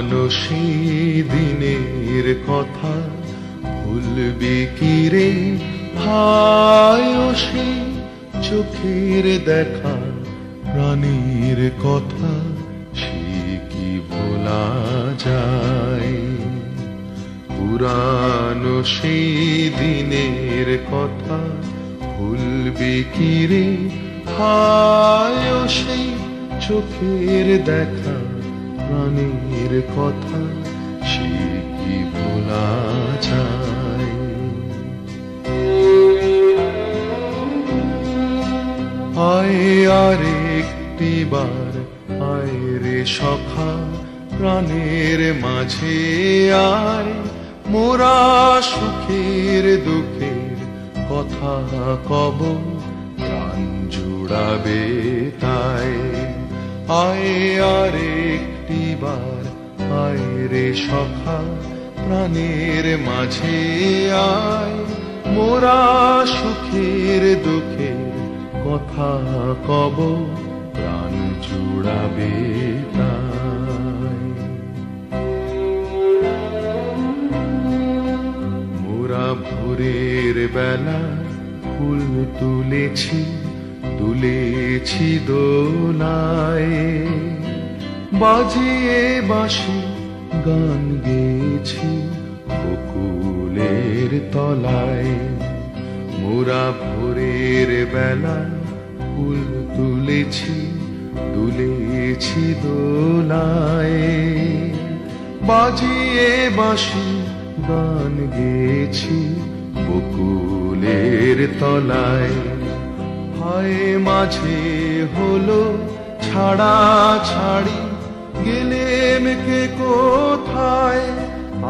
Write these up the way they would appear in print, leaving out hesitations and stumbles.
পুরানো সেই দিনের কথা ভুলবি কি রে ভাই, ও সেই চোখের দেখা প্রাণীর কথা সে কি ভোলা যায়? পুরানো সেই দিনের কথা ভুলবি কি রে ভাই, ও সেই চোখের দেখা প্রাণীর কথা সে কি ভোলা যায়? আয় আর একটি বার আয় রে সখা, প্রাণের মাঝে আয়, মোরা সুখের দুঃখের কথা কব, প্রাণ জুড়াবে তাই। আয় আর একটি বার আয় রে সখা, প্রাণের মাঝে আয়, মোরা সুখের দুঃখের কথা কব, প্রাণ জুড়াবে তাই। মোরা ভোরের বেলা ফুল তুলেছি, তুলেছি দোলায়, বাজিয়ে বাঁশি গান গেয়েছি বকুলের তলায়। মোরা ভোরের বেলা ফুল তুলেছি, তুলেছি দোলায়, বাজিয়ে বাঁশি গান গেয়েছি বকুলের তলায়। হায় মাঝে হলো ছাড়া ছাড়ি, গেলেম কে কোথায়,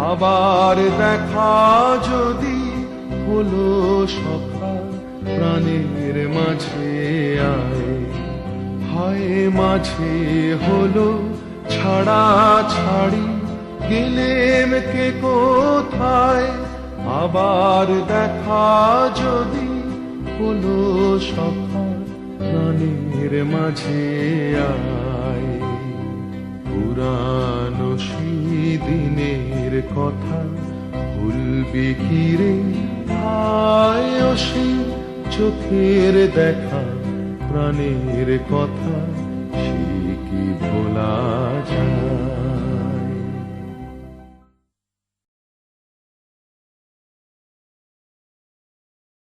আবার দেখা যদি হলো সখা, প্রাণের মাঝে আয়। হায় মাঝে হলো ছাড়া ছাড়ি, গেলেম কে কোথায়, আবার দেখা যদি হলো সখা, প্রাণের মাঝে আয়। পুরানো সেই দিনের কথা ভুলবি কি রে ভাই, ও সেই চোখের দেখা প্রাণের কথা সে কি ভোলা যায়?